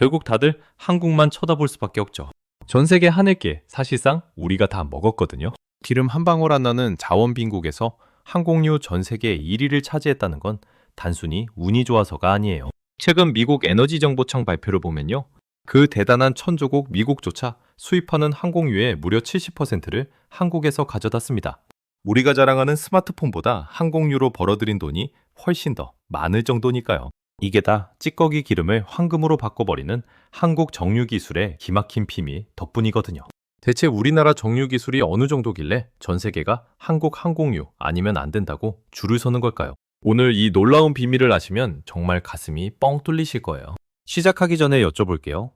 결국 다들 한국만 쳐다볼 수밖에 없죠. 전 세계 하늘길 사실상 우리가 다 먹었거든요. 기름 한 방울 안 나는 자원 빈국에서 항공유 전 세계 1위를 차지했다는 건 단순히 운이 좋아서가 아니에요. 최근 미국 에너지정보청 발표를 보면요. 그 대단한 천조국 미국조차 수입하는 항공유의 무려 70%를 한국에서 가져다 씁니다. 우리가 자랑하는 스마트폰보다 항공유로 벌어들인 돈이 훨씬 더 많을 정도니까요. 이게 다 찌꺼기 기름을 황금으로 바꿔버리는 한국 정유 기술의 기막힌 비밀 덕분이거든요. 대체 우리나라 정유 기술이 어느 정도길래 전 세계가 한국 항공유 아니면 안 된다고 줄을 서는 걸까요? 오늘 이 놀라운 비밀을 아시면 정말 가슴이 뻥 뚫리실 거예요. 시작하기 전에 여쭤볼게요.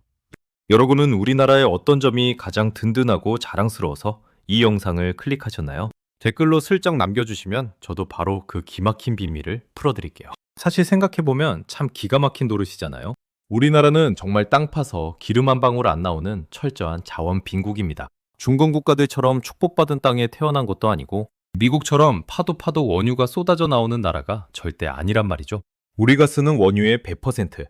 여러분은 우리나라의 어떤 점이 가장 든든하고 자랑스러워서 이 영상을 클릭하셨나요? 댓글로 슬쩍 남겨주시면 저도 바로 그 기막힌 비밀을 풀어드릴게요. 사실 생각해보면 참 기가 막힌 노릇이잖아요. 우리나라는 정말 땅 파서 기름 한 방울 안 나오는 철저한 자원 빈국입니다. 중건 국가들처럼 축복받은 땅에 태어난 것도 아니고 미국처럼 파도 원유가 쏟아져 나오는 나라가 절대 아니란 말이죠. 우리가 쓰는 원유의 100%,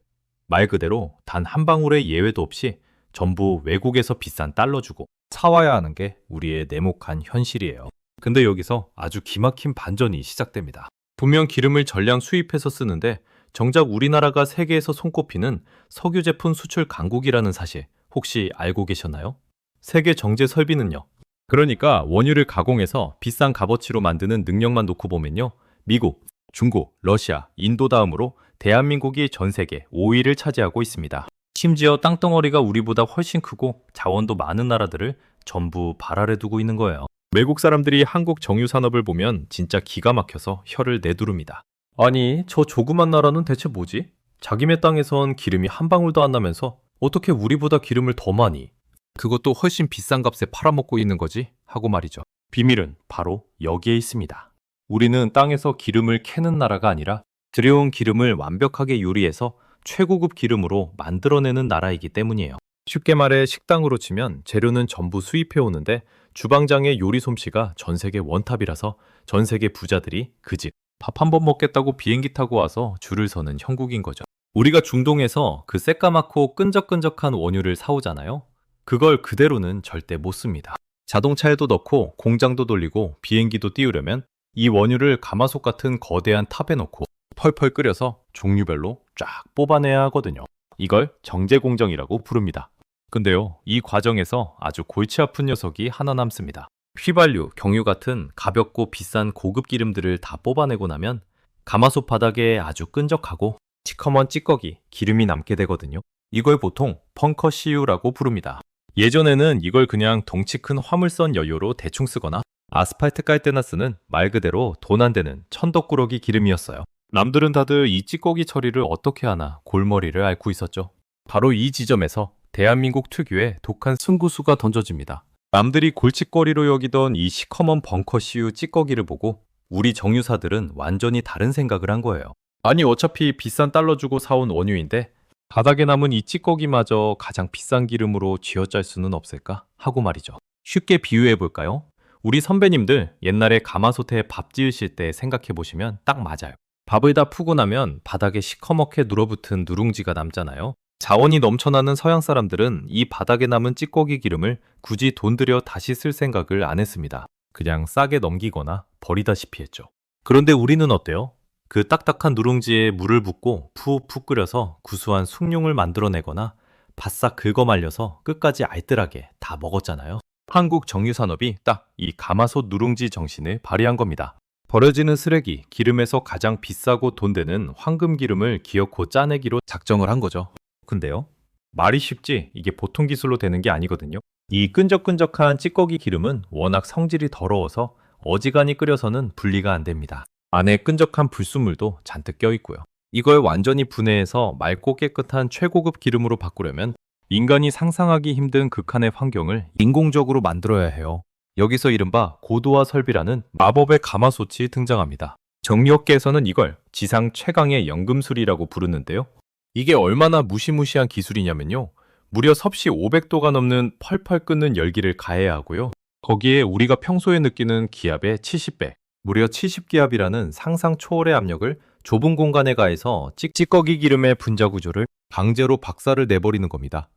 말 그대로 단 한 방울의 예외도 없이 전부 외국에서 비싼 달러 주고 사와야 하는 게 우리의 네모칸 현실이에요. 근데 여기서 아주 기막힌 반전이 시작됩니다. 분명 기름을 전량 수입해서 쓰는데 정작 우리나라가 세계에서 손꼽히는 석유 제품 수출 강국이라는 사실 혹시 알고 계셨나요? 세계 정제 설비는요. 그러니까 원유를 가공해서 비싼 값어치로 만드는 능력만 놓고 보면요. 미국, 중국, 러시아, 인도 다음으로 대한민국이 전 세계 5위를 차지하고 있습니다. 심지어 땅덩어리가 우리보다 훨씬 크고 자원도 많은 나라들을 전부 발 아래 두고 있는 거예요. 외국 사람들이 한국 정유 산업을 보면 진짜 기가 막혀서 혀를 내두릅니다. 아니, 저 조그만 나라는 대체 뭐지? 자기네 땅에선 기름이 한 방울도 안 나면서 어떻게 우리보다 기름을 더 많이, 그것도 훨씬 비싼 값에 팔아먹고 있는 거지? 하고 말이죠. 비밀은 바로 여기에 있습니다. 우리는 땅에서 기름을 캐는 나라가 아니라 들여온 기름을 완벽하게 요리해서 최고급 기름으로 만들어내는 나라이기 때문이에요. 쉽게 말해 식당으로 치면 재료는 전부 수입해 오는데 주방장의 요리 솜씨가 전 세계 원탑이라서 전 세계 부자들이 그 집 밥 한 번 먹겠다고 비행기 타고 와서 줄을 서는 형국인 거죠. 우리가 중동에서 그 새까맣고 끈적끈적한 원유를 사오잖아요. 그걸 그대로는 절대 못 씁니다. 자동차에도 넣고 공장도 돌리고 비행기도 띄우려면 이 원유를 가마솥 같은 거대한 탑에 넣고 펄펄 끓여서 종류별로 쫙 뽑아내야 하거든요. 이걸 정제공정이라고 부릅니다. 근데요, 이 과정에서 아주 골치 아픈 녀석이 하나 남습니다. 휘발유, 경유 같은 가볍고 비싼 고급 기름들을 다 뽑아내고 나면 가마솥 바닥에 아주 끈적하고 시커먼 찌꺼기, 기름이 남게 되거든요. 이걸 보통 벙커CU라고 부릅니다. 예전에는 이걸 그냥 덩치 큰 화물선 연료로 대충 쓰거나 아스팔트 깔 때나 쓰는 말 그대로 돈 안 되는 천덕꾸러기 기름이었어요. 남들은 다들 이 찌꺼기 처리를 어떻게 하나 골머리를 앓고 있었죠. 바로 이 지점에서 대한민국 특유의 독한 승부수가 던져집니다. 남들이 골칫거리로 여기던 이 시커먼 벙커CU 찌꺼기를 보고 우리 정유사들은 완전히 다른 생각을 한 거예요. 아니 어차피 비싼 달러 주고 사온 원유인데 바닥에 남은 이 찌꺼기마저 가장 비싼 기름으로 쥐어짤 수는 없을까 하고 말이죠. 쉽게 비유해 볼까요? 우리 선배님들 옛날에 가마솥에 밥 지으실 때 생각해 보시면 딱 맞아요. 밥을 다 푸고 나면 바닥에 시커멓게 눌어붙은 누룽지가 남잖아요. 자원이 넘쳐나는 서양 사람들은 이 바닥에 남은 찌꺼기 기름을 굳이 돈 들여 다시 쓸 생각을 안 했습니다. 그냥 싸게 넘기거나 버리다시피 했죠. 그런데 우리는 어때요? 그 딱딱한 누룽지에 물을 붓고 푹푹 끓여서 구수한 숭늉을 만들어내거나 바싹 긁어 말려서 끝까지 알뜰하게 다 먹었잖아요. 한국 정유산업이 딱 이 가마솥 누룽지 정신을 발휘한 겁니다. 버려지는 쓰레기, 기름에서 가장 비싸고 돈 되는 황금 기름을 기어코 짜내기로 작정을 한 거죠. 근데요, 말이 쉽지 이게 보통 기술로 되는 게 아니거든요. 이 끈적끈적한 찌꺼기 기름은 워낙 성질이 더러워서 어지간히 끓여서는 분리가 안 됩니다. 안에 끈적한 불순물도 잔뜩 껴있고요. 이걸 완전히 분해해서 맑고 깨끗한 최고급 기름으로 바꾸려면 인간이 상상하기 힘든 극한의 환경을 인공적으로 만들어야 해요. 여기서 이른바 고도화 설비라는 마법의 가마솥이 등장합니다. 정유업계에서는 이걸 지상 최강의 연금술이라고 부르는데요. 이게 얼마나 무시무시한 기술이냐면요. 무려 섭씨 500도가 넘는 펄펄 끓는 열기를 가해야 하고요. 거기에 우리가 평소에 느끼는 기압의 70배, 무려 70기압이라는 상상 초월의 압력을 좁은 공간에 가해서 찌꺼기 기름의 분자 구조를 강제로 박살을 내버리는 겁니다.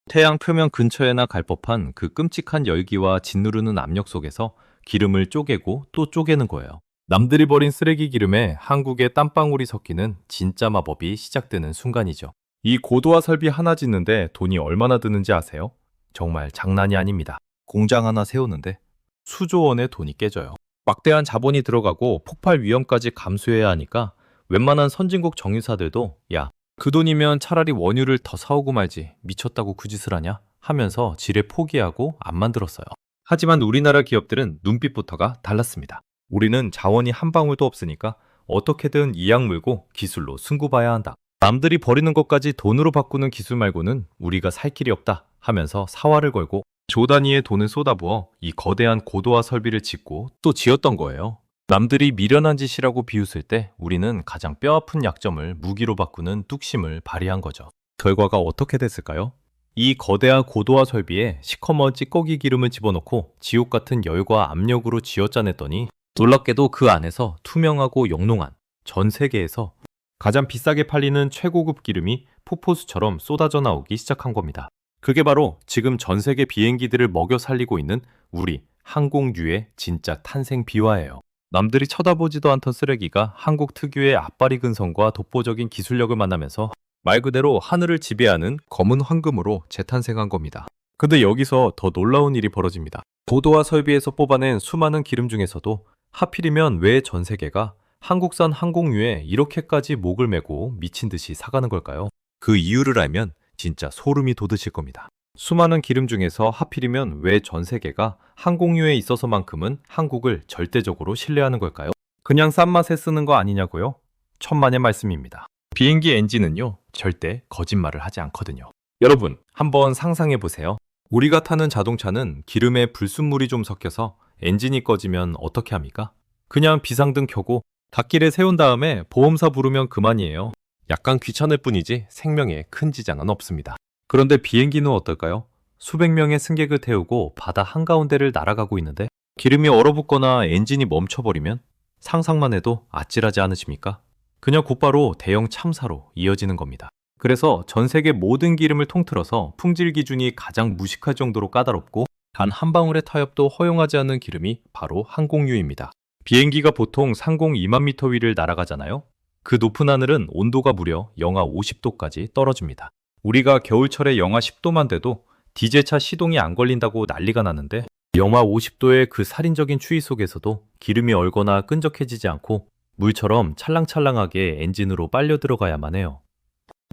태양 표면 근처에나 갈 법한 그 끔찍한 열기와 짓누르는 압력 속에서 기름을 쪼개고 또 쪼개는 거예요. 남들이 버린 쓰레기 기름에 한국의 땀방울이 섞이는 진짜 마법이 시작되는 순간이죠. 이 고도화 설비 하나 짓는데 돈이 얼마나 드는지 아세요? 정말 장난이 아닙니다. 공장 하나 세우는데 수조 원의 돈이 깨져요. 막대한 자본이 들어가고 폭발 위험까지 감수해야 하니까 웬만한 선진국 정유사들도 야, 그 돈이면 차라리 원유를 더 사오고 말지 미쳤다고 그 짓을 하냐 하면서 지레 포기하고 안 만들었어요. 하지만 우리나라 기업들은 눈빛부터가 달랐습니다. 우리는 자원이 한 방울도 없으니까 어떻게든 이악 물고 기술로 승부 봐야 한다. 남들이 버리는 것까지 돈으로 바꾸는 기술 말고는 우리가 살 길이 없다 하면서 사활을 걸고 조 단위의 돈을 쏟아부어 이 거대한 고도화 설비를 짓고 또 지었던 거예요. 남들이 미련한 짓이라고 비웃을 때 우리는 가장 뼈아픈 약점을 무기로 바꾸는 뚝심을 발휘한 거죠. 결과가 어떻게 됐을까요? 이 거대한 고도화 설비에 시커먼 찌꺼기 기름을 집어넣고 지옥 같은 열과 압력으로 쥐어짜냈더니 놀랍게도 그 안에서 투명하고 영롱한 전 세계에서 가장 비싸게 팔리는 최고급 기름이 폭포수처럼 쏟아져 나오기 시작한 겁니다. 그게 바로 지금 전 세계 비행기들을 먹여 살리고 있는 우리 항공유의 진짜 탄생 비화예요. 남들이 쳐다보지도 않던 쓰레기가 한국 특유의 앞발이 근성과 독보적인 기술력을 만나면서 말 그대로 하늘을 지배하는 검은 황금으로 재탄생한 겁니다. 근데 여기서 더 놀라운 일이 벌어집니다. 고도화 설비에서 뽑아낸 수많은 기름 중에서도 하필이면 왜 전 세계가 한국산 항공유에 이렇게까지 목을 메고 미친 듯이 사가는 걸까요? 그 이유를 알면 진짜 소름이 돋으실 겁니다. 수많은 기름 중에서 하필이면 왜 전 세계가 항공유에 있어서만큼은 한국을 절대적으로 신뢰하는 걸까요? 그냥 싼 맛에 쓰는 거 아니냐고요? 천만의 말씀입니다. 비행기 엔진은요, 절대 거짓말을 하지 않거든요. 여러분, 한번 상상해 보세요. 우리가 타는 자동차는 기름에 불순물이 좀 섞여서 엔진이 꺼지면 어떻게 합니까? 그냥 비상등 켜고 갓길에 세운 다음에 보험사 부르면 그만이에요. 약간 귀찮을 뿐이지 생명에 큰 지장은 없습니다. 그런데 비행기는 어떨까요? 수백 명의 승객을 태우고 바다 한가운데를 날아가고 있는데 기름이 얼어붙거나 엔진이 멈춰버리면 상상만 해도 아찔하지 않으십니까? 그냥 곧바로 대형 참사로 이어지는 겁니다. 그래서 전 세계 모든 기름을 통틀어서 품질 기준이 가장 무식할 정도로 까다롭고 단 한 방울의 타협도 허용하지 않는 기름이 바로 항공유입니다. 비행기가 보통 상공 2만 미터 위를 날아가잖아요. 그 높은 하늘은 온도가 무려 영하 50도까지 떨어집니다. 우리가 겨울철에 영하 10도만 돼도 디젤차 시동이 안 걸린다고 난리가 나는데 영하 50도의 그 살인적인 추위 속에서도 기름이 얼거나 끈적해지지 않고 물처럼 찰랑찰랑하게 엔진으로 빨려 들어가야만 해요.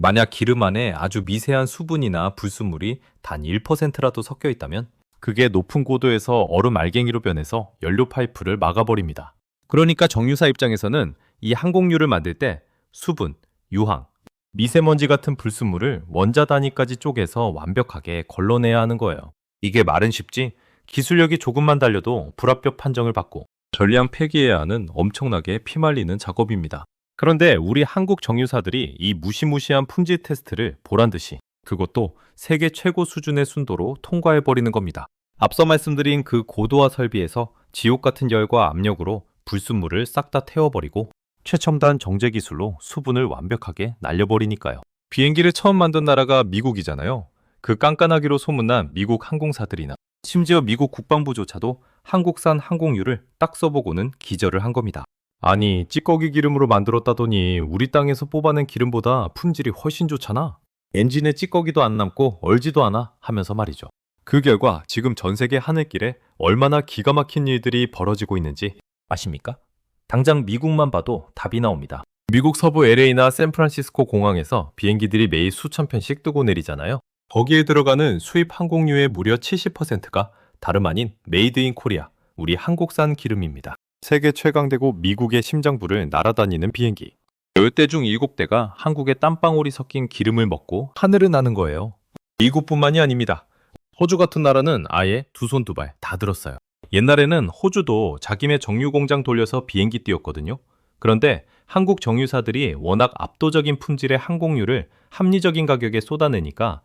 만약 기름 안에 아주 미세한 수분이나 불순물이 단 1%라도 섞여 있다면 그게 높은 고도에서 얼음 알갱이로 변해서 연료 파이프를 막아버립니다. 그러니까 정유사 입장에서는 이 항공유를 만들 때 수분, 유황, 미세먼지 같은 불순물을 원자 단위까지 쪼개서 완벽하게 걸러내야 하는 거예요. 이게 말은 쉽지 기술력이 조금만 달려도 불합격 판정을 받고 전량 폐기해야 하는 엄청나게 피말리는 작업입니다. 그런데 우리 한국 정유사들이 이 무시무시한 품질 테스트를 보란듯이 그것도 세계 최고 수준의 순도로 통과해버리는 겁니다. 앞서 말씀드린 그 고도화 설비에서 지옥 같은 열과 압력으로 불순물을 싹 다 태워버리고 최첨단 정제 기술로 수분을 완벽하게 날려버리니까요. 비행기를 처음 만든 나라가 미국이잖아요. 그 깐깐하기로 소문난 미국 항공사들이나 심지어 미국 국방부조차도 한국산 항공유를 딱 써보고는 기절을 한 겁니다. 아니, 찌꺼기 기름으로 만들었다더니 우리 땅에서 뽑아낸 기름보다 품질이 훨씬 좋잖아. 엔진에 찌꺼기도 안 남고 얼지도 않아 하면서 말이죠. 그 결과 지금 전 세계 하늘길에 얼마나 기가 막힌 일들이 벌어지고 있는지 아십니까? 당장 미국만 봐도 답이 나옵니다. 미국 서부 LA나 샌프란시스코 공항에서 비행기들이 매일 수천 편씩 뜨고 내리잖아요. 거기에 들어가는 수입 항공유의 무려 70%가 다름 아닌 메이드 인 코리아, 우리 한국산 기름입니다. 세계 최강대국 미국의 심장부를 날아다니는 비행기. 10대 중 7대가 한국의 땀방울이 섞인 기름을 먹고 하늘을 나는 거예요. 미국뿐만이 아닙니다. 호주 같은 나라는 아예 두 손 두 발 다 들었어요. 옛날에는 호주도 자기네 정유 공장 돌려서 비행기 띄웠거든요. 그런데 한국 정유사들이 워낙 압도적인 품질의 항공유를 합리적인 가격에 쏟아내니까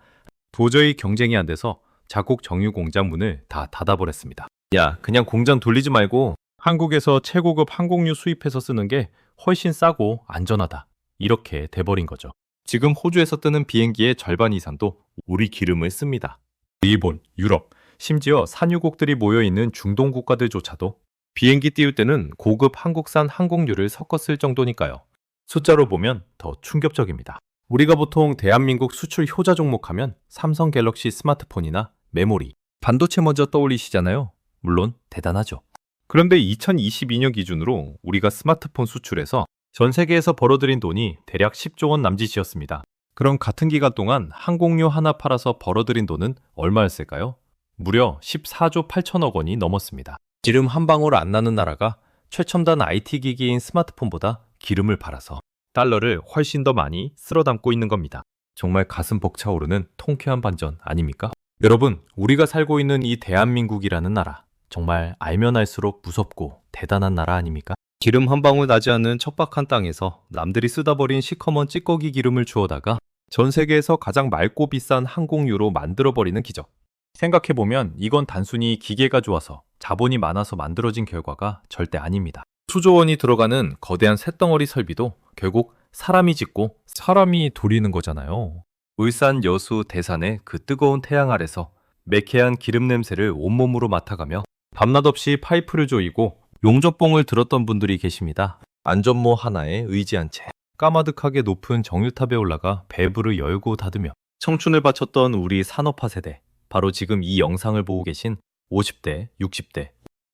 도저히 경쟁이 안 돼서 자국 정유 공장 문을 다 닫아버렸습니다. 야, 그냥 공장 돌리지 말고 한국에서 최고급 항공유 수입해서 쓰는 게 훨씬 싸고 안전하다. 이렇게 돼버린 거죠. 지금 호주에서 뜨는 비행기의 절반 이상도 우리 기름을 씁니다. 일본, 유럽, 심지어 산유국들이 모여있는 중동 국가들조차도 비행기 띄울 때는 고급 한국산 항공유를 섞어 쓸 정도니까요. 숫자로 보면 더 충격적입니다. 우리가 보통 대한민국 수출 효자 종목하면 삼성 갤럭시 스마트폰이나 메모리, 반도체 먼저 떠올리시잖아요. 물론 대단하죠. 그런데 2022년 기준으로 우리가 스마트폰 수출에서 전 세계에서 벌어들인 돈이 대략 10조 원 남짓이었습니다. 그럼 같은 기간 동안 항공유 하나 팔아서 벌어들인 돈은 얼마였을까요? 무려 14조 8천억 원이 넘었습니다. 기름 한 방울 안 나는 나라가 최첨단 IT 기기인 스마트폰보다 기름을 팔아서 달러를 훨씬 더 많이 쓸어 담고 있는 겁니다. 정말 가슴 벅차오르는 통쾌한 반전 아닙니까? 여러분, 우리가 살고 있는 이 대한민국이라는 나라, 정말 알면 알수록 무섭고 대단한 나라 아닙니까? 기름 한 방울 나지 않는 척박한 땅에서 남들이 쓰다 버린 시커먼 찌꺼기 기름을 주워다가 전 세계에서 가장 맑고 비싼 항공유로 만들어버리는 기적. 생각해보면 이건 단순히 기계가 좋아서 자본이 많아서 만들어진 결과가 절대 아닙니다. 수조 원이 들어가는 거대한 쇳덩어리 설비도 결국 사람이 짓고 사람이 돌리는 거잖아요. 울산 여수 대산의 그 뜨거운 태양 아래서 매캐한 기름 냄새를 온몸으로 맡아가며 밤낮 없이 파이프를 조이고 용접봉을 들었던 분들이 계십니다. 안전모 하나에 의지한 채 까마득하게 높은 정유탑에 올라가 밸브를 열고 닫으며 청춘을 바쳤던 우리 산업화 세대, 바로 지금 이 영상을 보고 계신 50대, 60대,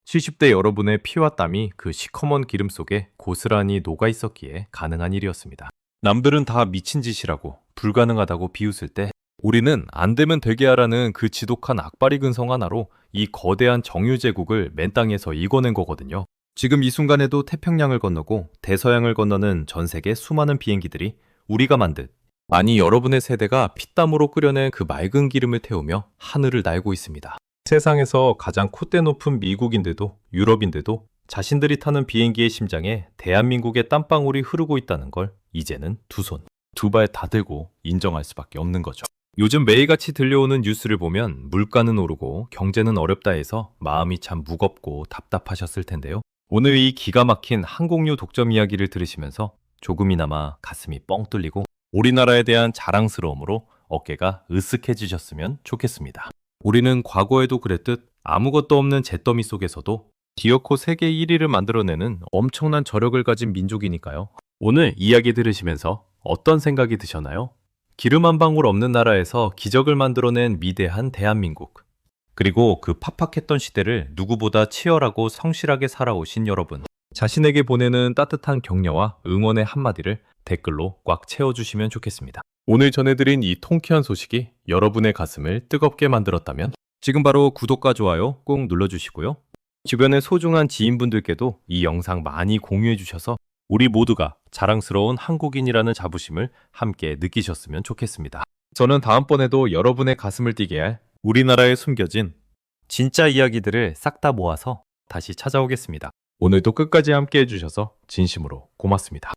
70대 여러분의 피와 땀이 그 시커먼 기름 속에 고스란히 녹아 있었기에 가능한 일이었습니다. 남들은 다 미친 짓이라고 불가능하다고 비웃을 때 우리는 안 되면 되게 하라는 그 지독한 악바리 근성 하나로 이 거대한 정유제국을 맨 땅에서 이궈낸 거거든요. 지금 이 순간에도 태평양을 건너고 대서양을 건너는 전 세계 수많은 비행기들이 우리가 만든, 아니 여러분의 세대가 피땀으로 끓여낸 그 맑은 기름을 태우며 하늘을 날고 있습니다. 세상에서 가장 콧대 높은 미국인데도 유럽인데도 자신들이 타는 비행기의 심장에 대한민국의 땀방울이 흐르고 있다는 걸 이제는 두 손, 두 발 다 들고 인정할 수밖에 없는 거죠. 요즘 매일같이 들려오는 뉴스를 보면 물가는 오르고 경제는 어렵다 해서 마음이 참 무겁고 답답하셨을 텐데요. 오늘 이 기가 막힌 항공유 독점 이야기를 들으시면서 조금이나마 가슴이 뻥 뚫리고 우리나라에 대한 자랑스러움으로 어깨가 으쓱해지셨으면 좋겠습니다. 우리는 과거에도 그랬듯 아무것도 없는 잿더미 속에서도 기어코 세계 1위를 만들어내는 엄청난 저력을 가진 민족이니까요. 오늘 이야기 들으시면서 어떤 생각이 드셨나요? 기름 한 방울 없는 나라에서 기적을 만들어낸 위대한 대한민국. 그리고 그 팍팍했던 시대를 누구보다 치열하고 성실하게 살아오신 여러분. 자신에게 보내는 따뜻한 격려와 응원의 한마디를 댓글로 꽉 채워주시면 좋겠습니다. 오늘 전해드린 이 통쾌한 소식이 여러분의 가슴을 뜨겁게 만들었다면 지금 바로 구독과 좋아요 꼭 눌러주시고요. 주변의 소중한 지인분들께도 이 영상 많이 공유해주셔서 우리 모두가 자랑스러운 한국인이라는 자부심을 함께 느끼셨으면 좋겠습니다. 저는 다음번에도 여러분의 가슴을 뛰게 할 우리나라에 숨겨진 진짜 이야기들을 싹 다 모아서 다시 찾아오겠습니다. 오늘도 끝까지 함께 해주셔서 진심으로 고맙습니다.